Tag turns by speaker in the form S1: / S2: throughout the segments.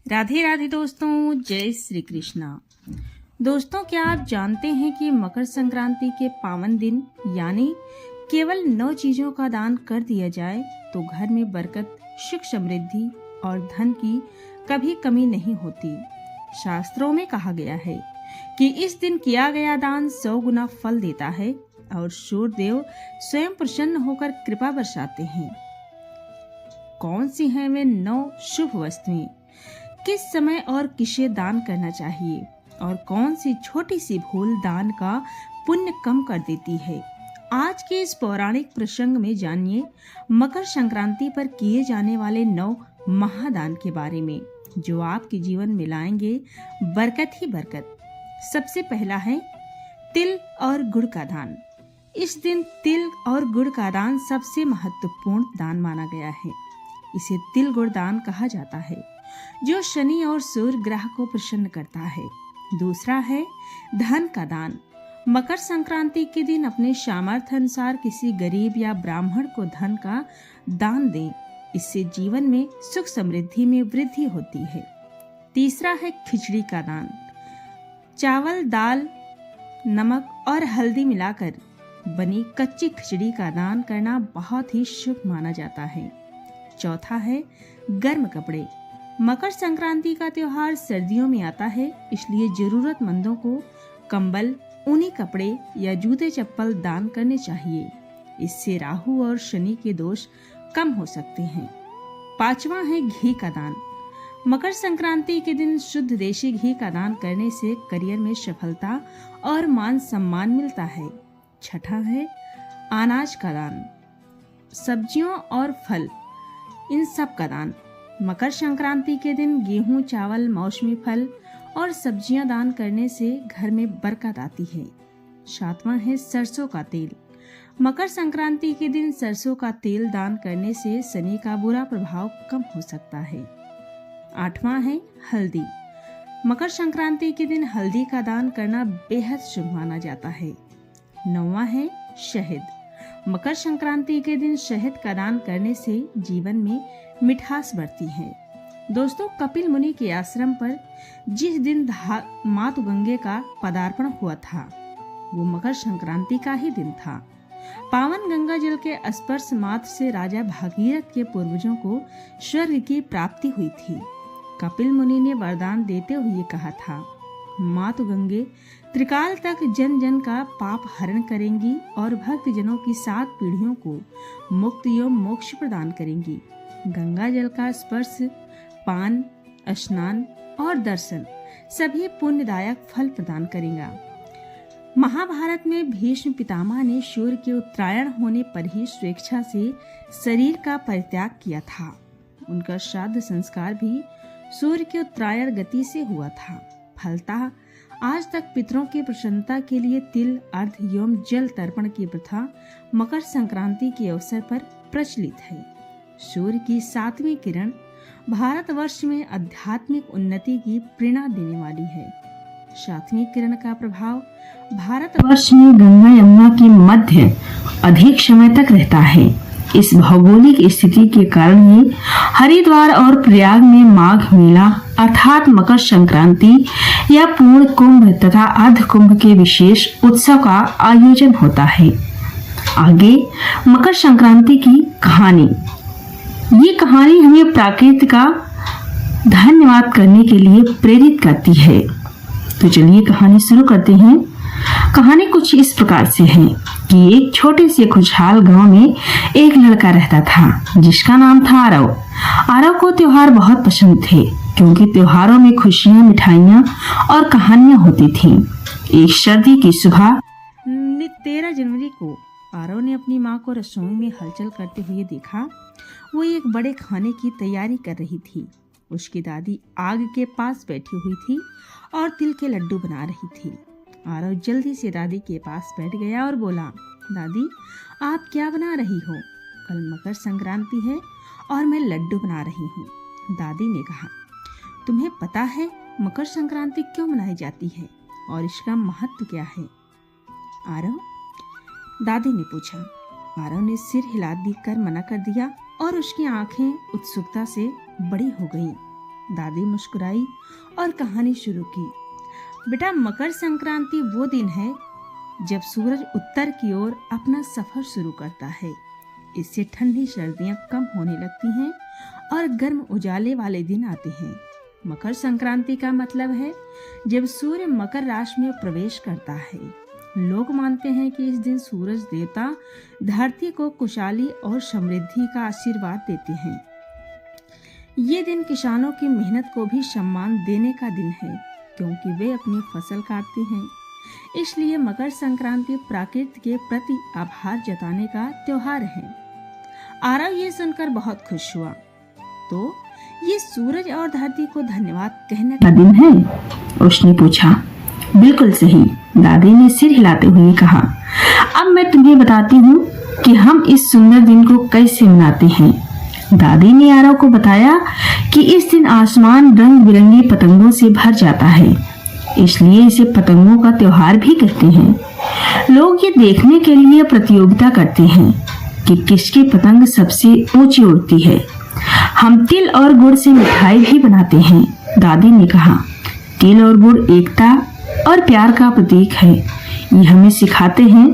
S1: राधे राधे दोस्तों, जय श्री कृष्णा। दोस्तों, क्या आप जानते हैं कि मकर संक्रांति के पावन दिन यानी केवल 9 चीजों का दान कर दिया जाए तो घर में बरकत, सुख, समृद्धि और धन की कभी कमी नहीं होती। शास्त्रों में कहा गया है कि इस दिन किया गया दान 100 गुना फल देता है और सूर्य देव स्वयं प्रसन्न होकर कृपा बरसाते हैं। कौन सी हैं वे 9 शुभ वस्तुएं? किस समय और किसे दान करना चाहिए और कौन सी छोटी सी भूल दान का पुण्य कम कर देती है? आज के इस पौराणिक प्रसंग में जानिए मकर संक्रांति पर किए जाने वाले 9 महादान के बारे में, जो आपके जीवन में लाएंगे बरकत ही बरकत। सबसे पहला है तिल और गुड़ का दान। इस दिन तिल और गुड़ का दान सबसे महत्वपूर्ण दान माना गया है। इसे तिल गुड़ दान कहा जाता है, जो शनि और सूर्य ग्रह को प्रसन्न करता है। दूसरा है धन का दान। मकर संक्रांति के दिन अपने सामर्थ्य अनुसार किसी गरीब या ब्राह्मण को धन का दान दें। इससे जीवन में सुख समृद्धि में वृद्धि होती है। तीसरा है खिचड़ी का दान। चावल, दाल, नमक और हल्दी मिलाकर बनी कच्ची खिचड़ी का दान करना बहुत ही शुभ माना जाता है। चौथा है गर्म कपड़े। मकर संक्रांति का त्योहार सर्दियों में आता है, इसलिए जरूरतमंदों को कंबल, ऊनी कपड़े या जूते चप्पल दान करने चाहिए। इससे राहु और शनि के दोष कम हो सकते हैं। पांचवा है घी का दान। मकर संक्रांति के दिन शुद्ध देशी घी का दान करने से करियर में सफलता और मान सम्मान मिलता है। छठा है अनाज का दान। सब्जियों और फल, इन सब का दान। मकर संक्रांति के दिन गेहूं, चावल, मौसमी फल और सब्जियां दान करने से घर में बरकत आती है। सातवां है सरसों का तेल। मकर संक्रांति के दिन सरसों का तेल दान करने से शनि का बुरा प्रभाव कम हो सकता है। आठवां है हल्दी। मकर संक्रांति के दिन हल्दी का दान करना बेहद शुभ माना जाता है। नौवां है शहद। मकर संक्रांति के दिन शहद का दान करने से जीवन में मिठास बढ़ती है। दोस्तों, कपिल मुनि के आश्रम पर जिस दिन मातु गंगे का पदार्पण हुआ था, वो मकर संक्रांति का ही दिन था। पावन गंगा जल के स्पर्श मात्र से राजा भागीरथ के पूर्वजों को स्वर्ग की प्राप्ति हुई थी। कपिल मुनि ने वरदान देते हुए कहा था, मातु गंगे त्रिकाल तक जन जन का पाप हरण करेंगी और भक्त जनों की 7 पीढ़ियों को मुक्ति एवं मोक्ष प्रदान करेंगी। गंगा जल का स्पर्श, पान, स्नान और दर्शन सभी पुण्यदायक फल प्रदान करेगा। महाभारत में भीष्म पितामह ने सूर्य के उत्तरायण होने पर ही स्वेच्छा से शरीर का परित्याग किया था। उनका श्राद्ध संस्कार भी सूर्य के उत्तरायण गति से हुआ था। फलतः आज तक पितरों की प्रसन्नता के लिए तिल, अर्घ एवं जल तर्पण की प्रथा मकर संक्रांति के अवसर पर प्रचलित है। सूर्य की 7वीं किरण भारतवर्ष में आध्यात्मिक उन्नति की प्रेरणा देने वाली है। 7वीं किरण का प्रभाव भारतवर्ष में गंगा यमुना के मध्य अधिक समय तक रहता है। इस भौगोलिक स्थिति के कारण ही हरिद्वार और प्रयाग में माघ मेला अर्थात मकर संक्रांति या पूर्ण कुंभ तथा अर्ध कुंभ के विशेष उत्सव का आयोजन होता है। आगे मकर संक्रांति की कहानी। ये कहानी हमें प्रकृति का धन्यवाद करने के लिए प्रेरित करती है। तो चलिए कहानी शुरू करते हैं। कहानी कुछ इस प्रकार से है कि एक छोटे से खुशहाल गांव में एक लड़का रहता था, जिसका नाम था आरव। आरव को त्योहार बहुत पसंद थे, क्योंकि त्योहारों में खुशियां, मिठाइयां और कहानियां होती थीं। एक सर्दी की सुबह 13 जनवरी को आरव ने अपनी माँ को रसोई में हलचल करते हुए देखा। वो एक बड़े खाने की तैयारी कर रही थी। उसकी दादी आग के पास बैठी हुई थी और तिल के लड्डू बना रही थी। आरव जल्दी से दादी के पास बैठ गया और बोला, दादी, आप क्या बना रही हो? कल मकर संक्रांति है और मैं लड्डू बना रही हूँ। दादी ने कहा, तुम्हें पता है मकर संक्रांति क्यों मनाई जाती है और इसका महत्व क्या है? आरव, दादी ने पूछा। आरव ने सिर हिला कर मना कर दिया और उसकी आंखें उत्सुकता से बड़ी हो गईं। दादी मुस्कुराई और कहानी शुरू की। बेटा, मकर संक्रांति वो दिन है जब सूरज उत्तर की ओर अपना सफर शुरू करता है। इससे ठंडी सर्दियां कम होने लगती हैं और गर्म उजाले वाले दिन आते हैं। मकर संक्रांति का मतलब है जब सूर्य मकर राशि में प्रवेश करता है। लोग मानते हैं कि इस दिन सूरज देवता धरती को खुशहाली और समृद्धि का आशीर्वाद देते हैं। ये दिन किसानों की मेहनत को भी सम्मान देने का दिन है, क्योंकि वे अपनी फसल काटते हैं। इसलिए मकर संक्रांति प्रकृति के प्रति आभार जताने का त्योहार है। आरव ये सुनकर बहुत खुश हुआ। तो ये सूरज और धरती को धन्यवाद कहने का दिन है? उसने पूछा। बिल्कुल सही, दादी ने सिर हिलाते हुए कहा। अब मैं तुम्हें बताती हूँ कि हम इस सुंदर दिन को कैसे मनाते हैं। दादी ने आरव को बताया कि इस दिन आसमान रंग बिरंगी पतंगों से भर जाता है, इसलिए इसे पतंगों का त्योहार भी कहते हैं। लोग ये देखने के लिए प्रतियोगिता करते हैं कि किसकी पतंग सबसे ऊंची उड़ती है। हम तिल और गुड़ से मिठाई भी बनाते हैं, दादी ने कहा। तिल और गुड़ एकता और प्यार का प्रतीक है। ये हमें सिखाते हैं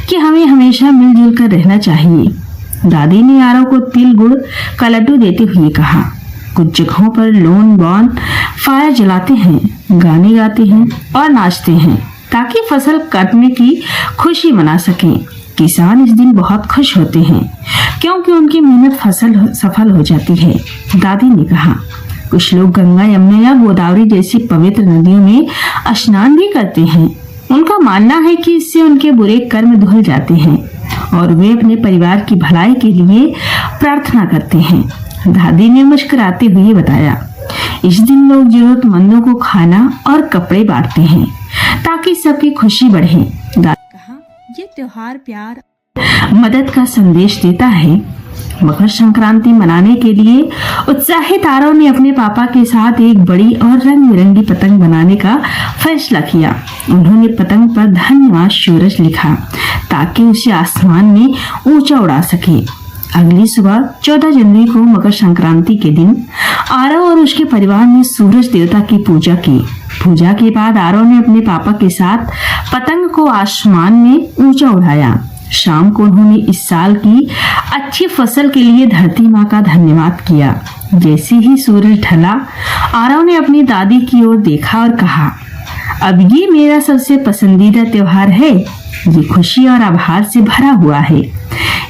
S1: कि हमें हमेशा मिलजुल कर रहना चाहिए। दादी ने आरव को तिल गुड़ का लड्डू देते हुए कहा। कुछ जगहों पर लोन बॉन फायर जलाते हैं, गाने गाते हैं और नाचते हैं ताकि फसल काटने की खुशी मना सकें। किसान इस दिन बहुत खुश होते हैं क्योंकि उनकी मेहनत फसल सफल हो जाती है, दादी ने कहा। कुछ लोग गंगा, यमुना या गोदावरी जैसी पवित्र नदियों में स्नान भी करते हैं। उनका मानना है कि इससे उनके बुरे कर्म धुल जाते हैं और वे अपने परिवार की भलाई के लिए प्रार्थना करते हैं, दादी ने मुस्कुराते हुए बताया। इस दिन लोग जरूरतमंदों को खाना और कपड़े बांटते हैं ताकि सबकी खुशी बढ़े। दादी कहा, ये त्योहार प्यार मदद का संदेश देता है। मकर संक्रांति मनाने के लिए उत्साहित आरव ने अपने पापा के साथ एक बड़ी और रंग बिरंगी पतंग बनाने का फैसला किया। उन्होंने पतंग पर धन्यवाद सूरज लिखा ताकि उसे आसमान में ऊंचा उड़ा सके। अगली सुबह 14 जनवरी को मकर संक्रांति के दिन आरव और उसके परिवार ने सूरज देवता की पूजा की। पूजा के बाद आरव ने अपने पापा के साथ पतंग को आसमान में ऊंचा उड़ाया। शाम को उन्होंने इस साल की अच्छी फसल के लिए धरती माँ का धन्यवाद किया। जैसे ही सूरज ढला, आरव ने अपनी दादी की ओर देखा और कहा, अब ये मेरा सबसे पसंदीदा त्योहार है। ये खुशी और आभार से भरा हुआ है।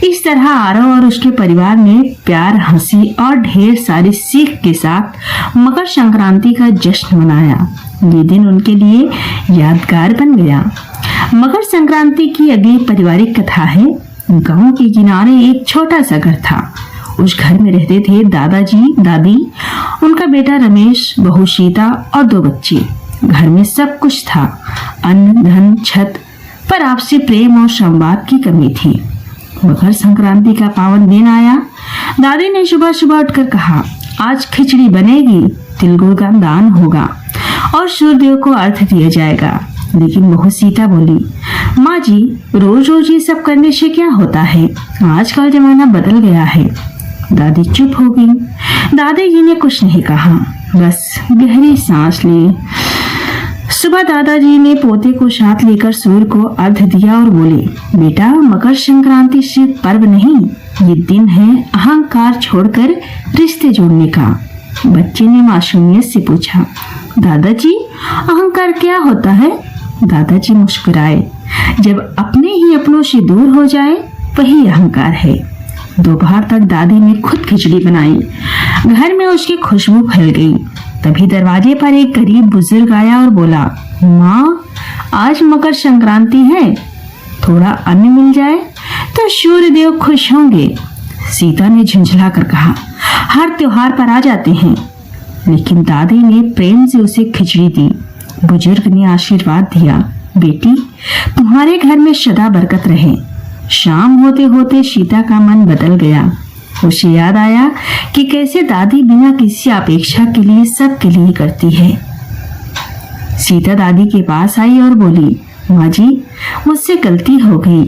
S1: इस तरह आरव और उसके परिवार ने प्यार, हंसी और ढेर सारी सीख के साथ मकर संक्रांति का जश्न मनाया। ये दिन उनके लिए यादगार बन गया। मकर संक्रांति की अगली पारिवारिक कथा है। गांव के किनारे एक छोटा सा घर था। उस घर में रहते थे दादाजी, दादी, उनका बेटा रमेश, बहू सीता और 2 बच्चे। घर में सब कुछ था, अन्न, धन, छत, पर आपसी प्रेम और संवाद की कमी थी। मकर संक्रांति का पावन दिन आया। दादी ने सुबह सुबह उठकर कहा, आज खिचड़ी बनेगी, तिल गुड़ का दान होगा और सूर्यदेव को अर्घ्य दिया जाएगा। लेकिन बहू सीता बोली, माँ जी, रोज रोज ये सब करने से क्या होता है? आजकल जमाना बदल गया है। दादी चुप हो गई। दादाजी ने कुछ नहीं कहा, बस गहरी सांस ली। सुबह दादाजी ने पोते को साथ लेकर सूर्य को अर्घ्य दिया और बोले, बेटा, मकर संक्रांति सिर्फ पर्व नहीं, ये दिन है अहंकार छोड़कर रिश्ते जोड़ने का। बच्चे ने मासूमियत से पूछा, दादाजी, अहंकार क्या होता है? दादाजी मुस्कुराए। जब अपने ही अपनों से दूर हो जाए वही अहंकार है। दोपहर तक दादी ने खुद खिचड़ी बनाई। घर में उसकी खुशबू फैल गई। तभी दरवाजे पर एक गरीब बुजुर्ग आया और बोला, माँ, आज मकर संक्रांति है, थोड़ा अन्न मिल जाए तो सूर्य देव खुश होंगे। सीता ने झुंझला कर कहा, हर त्योहार पर आ जाते हैं। लेकिन दादी ने प्रेम से उसे खिचड़ी दी। बुजुर्ग ने आशीर्वाद दिया, बेटी, तुम्हारे घर में सदा बरकत रहे। शाम होते होते सीता का मन बदल गया। उसे याद आया कि कैसे दादी बिना किसी अपेक्षा के लिए सबके लिए करती है। सीता दादी के पास आई और बोली, माँ जी, मुझसे गलती हो गई।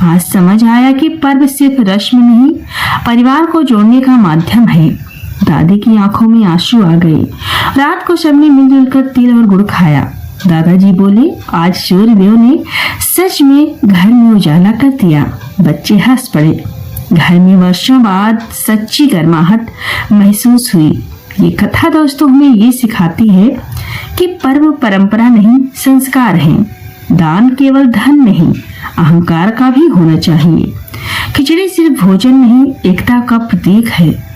S1: आज समझ आया कि पर्व सिर्फ रस्म नहीं, परिवार को जोड़ने का माध्यम है। दादी की आंखों में आंसू आ गए। रात को सबने मिलजुल कर तिल और गुड़ खाया। दादाजी बोले, आज सूर्यदेव ने सच में घर में उजाला कर दिया। बच्चे हंस पड़े। घर में वर्षों बाद सच्ची गर्माहट महसूस हुई। ये कथा दोस्तों हमें ये सिखाती है कि पर्व परंपरा नहीं, संस्कार हैं। दान केवल धन नहीं, अहंकार का भी होना चाहिए। खिचड़ी सिर्फ भोजन नहीं, एकता का प्रतीक है।